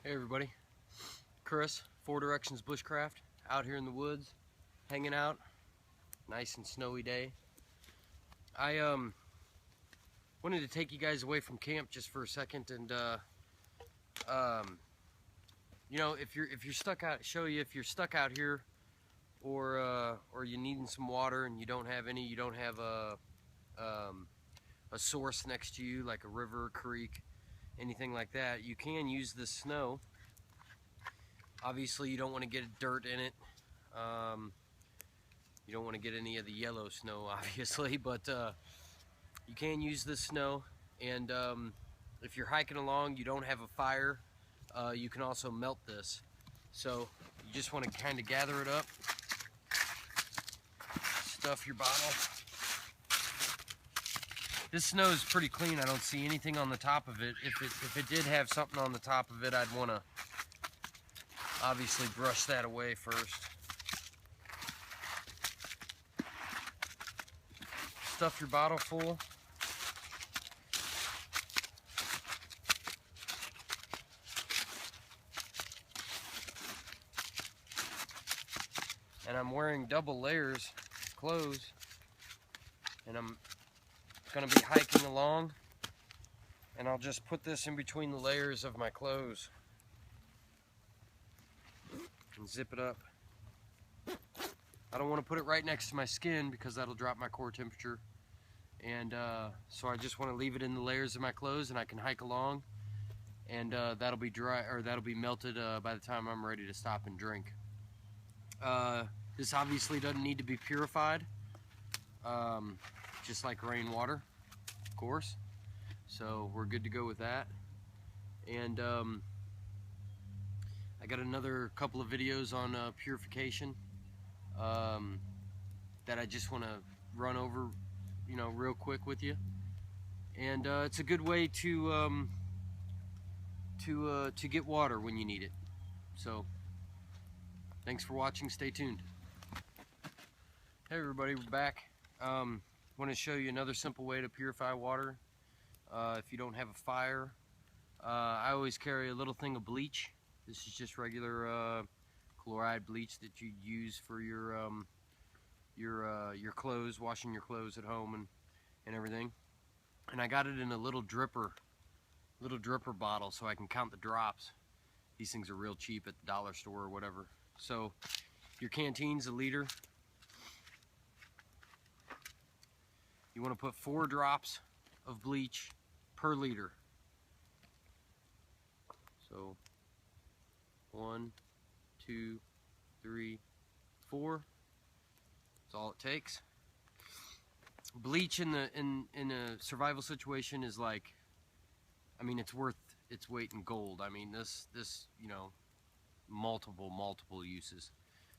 Hey everybody, Chris, Four Directions Bushcraft, out here in the woods, hanging out, nice and snowy day. I wanted to take you guys away from camp just for a second and you know, if you're stuck out, show you if you're stuck out here or you needing some water and you don't have any, you don't have a source next to you like a river, creek, anything like that, you can use this snow. Obviously you don't want to get dirt in it. You don't want to get any of the yellow snow, obviously, but you can use this snow. And if you're hiking along, you don't have a fire, you can also melt this. So you just want to kind of gather it up, stuff your bottle. This snow is pretty clean. I don't see anything on the top of it. If it did have something on the top of it, I'd want to obviously brush that away first. Stuff your bottle full. And I'm wearing double layers of clothes, and I'm going to be hiking along, and I'll just put this in between the layers of my clothes and zip it up. I don't want to put it right next to my skin because that'll drop my core temperature, and so I just want to leave it in the layers of my clothes, and I can hike along, and that'll be dry, or that'll be melted by the time I'm ready to stop and drink. This obviously doesn't need to be purified, just like rainwater, of course, so we're good to go with that. And I got another couple of videos on purification that I just want to run over, you know, real quick with you. And it's a good way to get water when you need it. So thanks for watching. Stay tuned. Hey everybody, we're back. Want to show you another simple way to purify water if you don't have a fire. I always carry a little thing of bleach. This is just regular chloride bleach that you use for your clothes, washing your clothes at home and everything. And I got it in a little dripper bottle so I can count the drops. These things are real cheap at the dollar store or whatever. So your canteen's a liter. You want to put 4 drops of bleach per liter. So 1, 2, 3, 4. That's all it takes. Bleach in a survival situation is like, I mean, it's worth its weight in gold. I mean, this you know, multiple uses.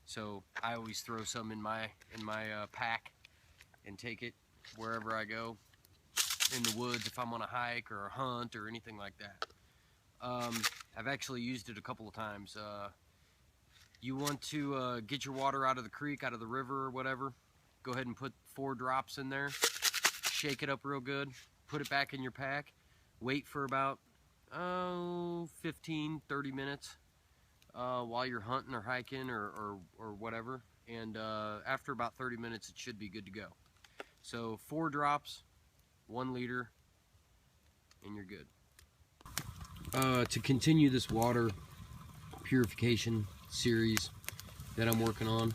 So I always throw some in my pack and take it wherever I go, in the woods if I'm on a hike or a hunt or anything like that. I've actually used it a couple of times. You want to get your water out of the creek, out of the river or whatever, go ahead and put 4 drops in there, shake it up real good, put it back in your pack, wait for about 15-30 minutes while you're hunting or hiking or whatever, and after about 30 minutes it should be good to go. So 4 drops, 1 liter, and you're good. To continue this water purification series that I'm working on,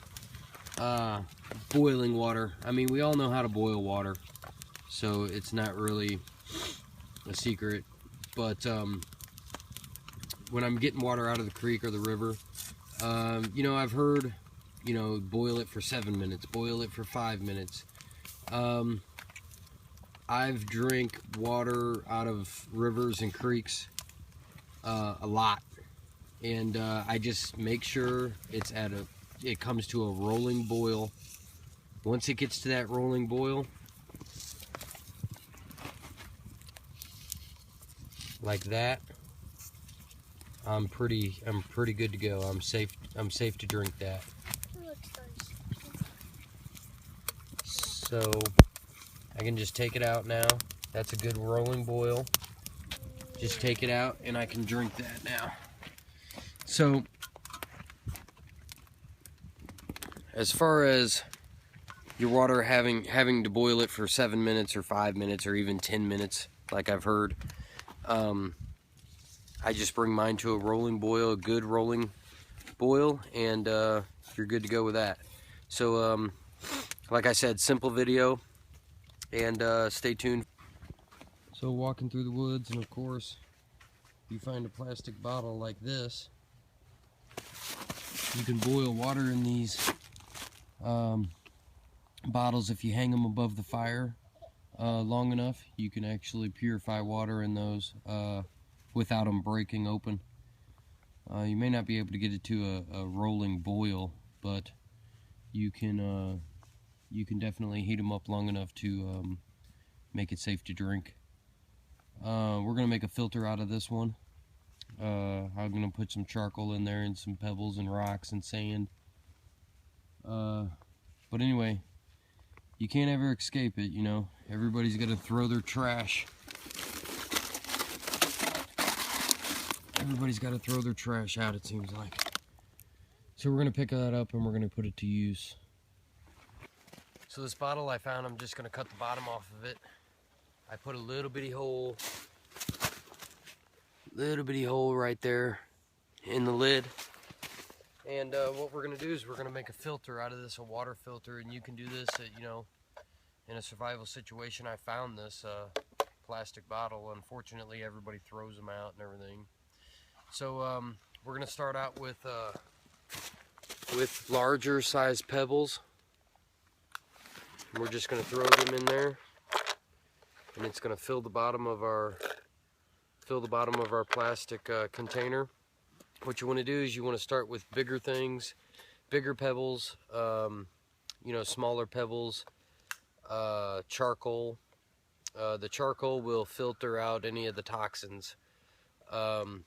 boiling water. I mean, we all know how to boil water, so it's not really a secret. But when I'm getting water out of the creek or the river, you know, I've heard, you know, boil it for 7 minutes, boil it for 5 minutes. I've drank water out of rivers and creeks a lot, and I just make sure it comes to a rolling boil. Once it gets to that rolling boil, like that, I'm pretty good to go. I'm safe to drink that. So I can just take it out now. That's a good rolling boil. Just take it out and I can drink that now. So, as far as your water having to boil it for 7 minutes or 5 minutes or even 10 minutes, like I've heard, I just bring mine to a rolling boil, a good rolling boil, and you're good to go with that. So, like I said, simple video, and stay tuned. So, walking through the woods, and of course, you find a plastic bottle like this. You can boil water in these bottles if you hang them above the fire long enough. You can actually purify water in those without them breaking open. You may not be able to get it to a rolling boil, but you can definitely heat them up long enough to make it safe to drink. We're gonna make a filter out of this one. I'm gonna put some charcoal in there and some pebbles and rocks and sand. But anyway, you can't ever escape it, you know. Everybody's got to throw their trash. Everybody's got to throw their trash out, it seems like. So we're gonna pick that up and we're gonna put it to use. So this bottle I found, I'm just gonna cut the bottom off of it. I put a little bitty hole right there in the lid. And what we're gonna do is we're gonna make a filter out of this, a water filter, and you can do this at, you know, in a survival situation. I found this plastic bottle. Unfortunately, everybody throws them out and everything. So we're gonna start out with larger size pebbles. We're just gonna throw them in there, and it's gonna fill the bottom of our plastic container. What you want to do is you want to start with bigger things, bigger pebbles, you know, smaller pebbles, charcoal. The charcoal will filter out any of the toxins. Then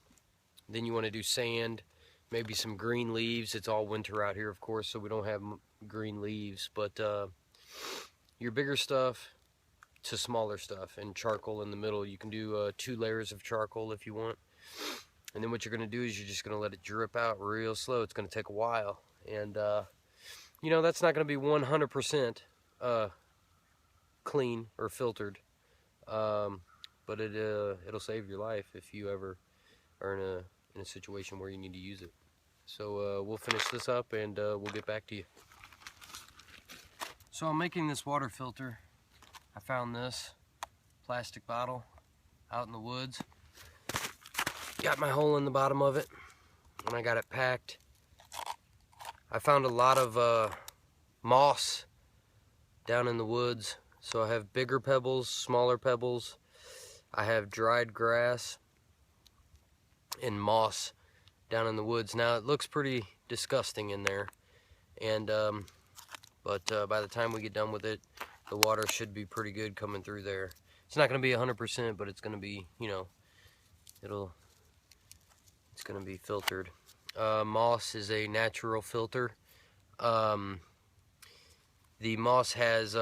you want to do sand, maybe some green leaves. It's all winter out here, of course, so we don't have green leaves, but your bigger stuff to smaller stuff, and charcoal in the middle. You can do 2 layers of charcoal if you want. And then what you're going to do is you're just going to let it drip out real slow. It's going to take a while. And, you know, that's not going to be 100% clean or filtered. But it'll save your life if you ever are in a situation where you need to use it. So we'll finish this up and we'll get back to you. So I'm making this water filter. I found this plastic bottle out in the woods. Got my hole in the bottom of it, and I got it packed. I found a lot of moss down in the woods, so I have bigger pebbles, smaller pebbles. I have dried grass and moss down in the woods. Now it looks pretty disgusting in there, and but by the time we get done with it, the water should be pretty good coming through there. It's not going to be 100%, but it's going to be, you know, it's going to be filtered. Moss is a natural filter. The moss has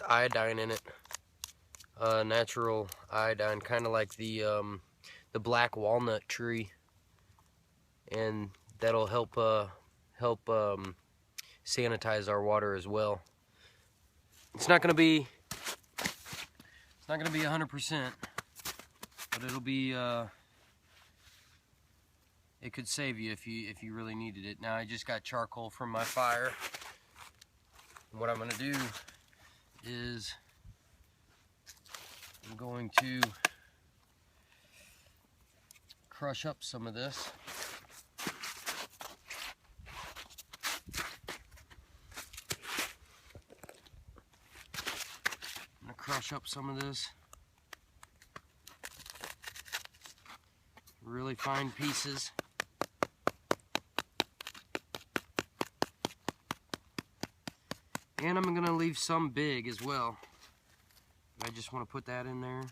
iodine in it, natural iodine, kind of like the black walnut tree, and that'll help sanitize our water as well. It's not going to be 100%, but it'll be it could save you if you really needed it. Now I just got charcoal from my fire. And what I'm going to do is I'm going to crush up some of this. I'm going to crush up some of this. Really fine pieces. And I'm going to leave some big as well. I just want to put that in there.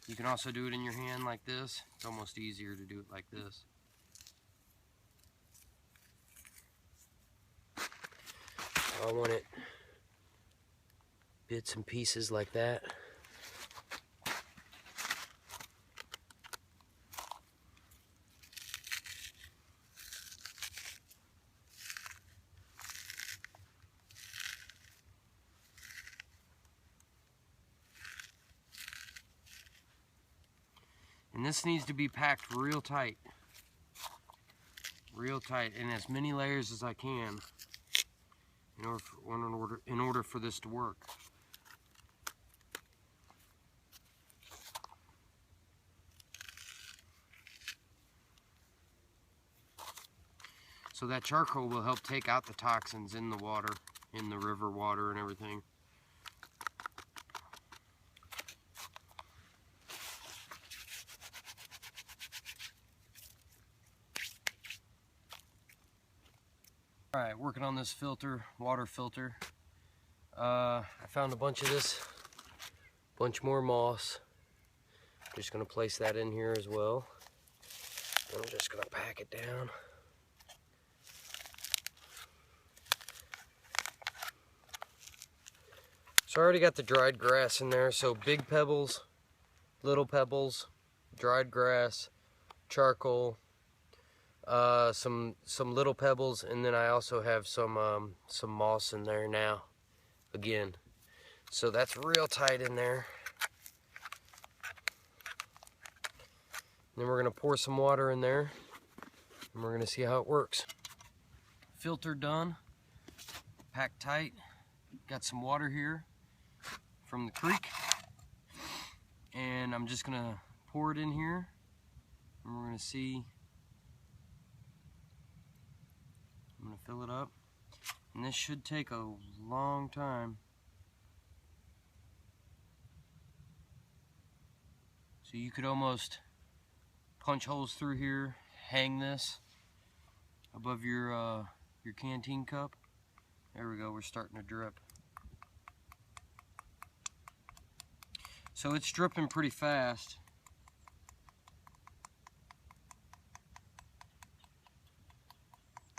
You can also do it in your hand like this. It's almost easier to do it like this. I want it bits and pieces like that. And this needs to be packed real tight. Real tight, and as many layers as I can in order for this to work. So that charcoal will help take out the toxins in the water, in the river water and everything. Alright, working on this filter, water filter. I found a bunch of this, bunch more moss. Just gonna place that in here as well. I'm just gonna pack it down. So I already got the dried grass in there, so big pebbles, little pebbles, dried grass, charcoal, some little pebbles, and then I also have some moss in there now, again. So that's real tight in there. Then we're gonna pour some water in there, and we're gonna see how it works. Filter done, packed tight. Got some water here from the creek, and I'm just gonna pour it in here, and we're gonna see. I'm gonna fill it up, and this should take a long time. So you could almost punch holes through here, hang this above your canteen cup. There we go, we're starting to drip. So it's dripping pretty fast.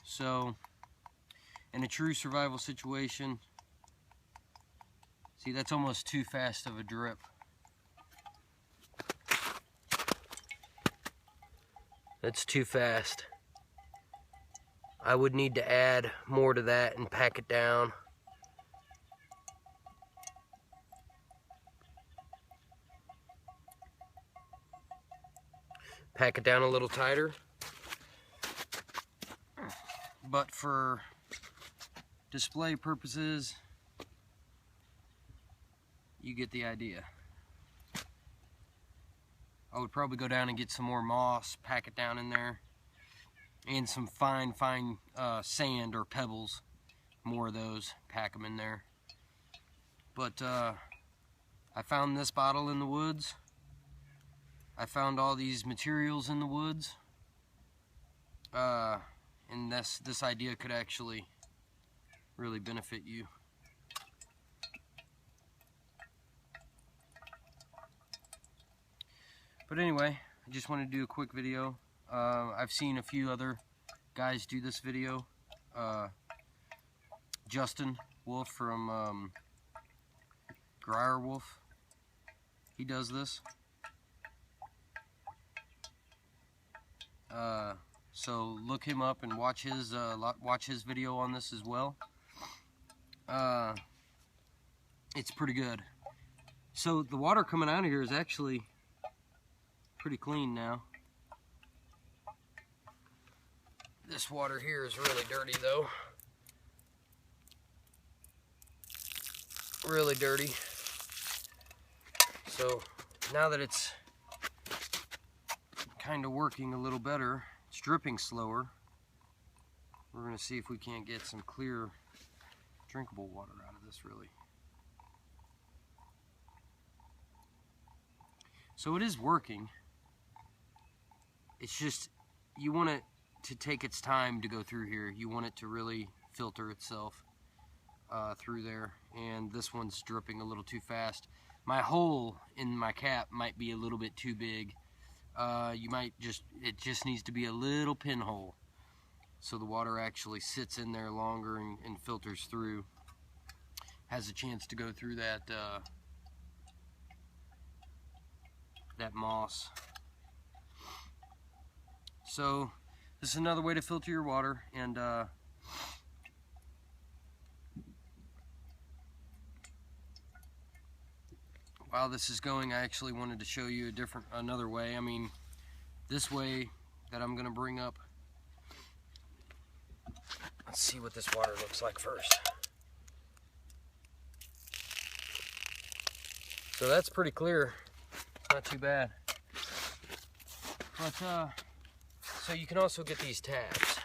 So, in a true survival situation, see, that's almost too fast of a drip. That's too fast. I would need to add more to that and pack it down. Pack it down a little tighter. But for display purposes, you get the idea. I would probably go down and get some more moss, pack it down in there, and some fine sand or pebbles, more of those, pack them in there. But I found this bottle in the woods. I found all these materials in the woods, and this idea could actually really benefit you. But anyway, I just wanted to do a quick video. I've seen a few other guys do this video. Justin Wolf from Greyer Wolf, he does this. So look him up and watch his video on this as well. It's pretty good. So the water coming out of here is actually pretty clean now. This water here is really dirty though. Really dirty. So now that it's kind of working a little better, it's dripping slower, we're going to see if we can't get some clear drinkable water out of this really. So it is working. It's just, you want it to take its time to go through here. You want it to really filter itself through there, and this one's dripping a little too fast. My hole in my cap might be a little bit too big. It just needs to be a little pinhole so the water actually sits in there longer and filters through. has a chance to go through that that moss. So this is another way to filter your water, and while this is going, I actually wanted to show you another way. I mean, this way that I'm going to bring up. Let's see what this water looks like first. So that's pretty clear, not too bad. But so you can also get these tabs,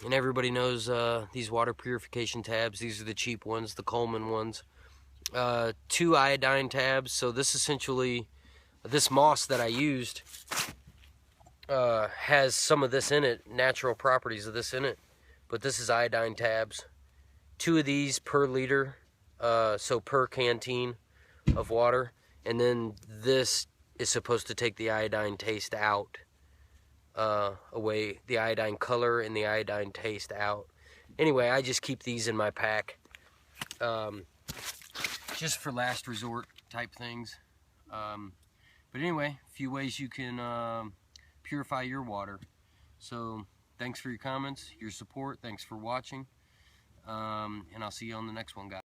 and everybody knows these water purification tabs. These are the cheap ones, the Coleman ones. 2 iodine tabs. So this essentially, this moss that I used has some of this in it, natural properties of this in it, but this is iodine tabs. 2 of these per liter, so per canteen of water, and then this is supposed to take the iodine taste out, away, the iodine color and the iodine taste out. Anyway, I just keep these in my pack, just for last resort type things. But anyway, a few ways you can purify your water. So thanks for your comments, your support. Thanks for watching, and I'll see you on the next one, guys.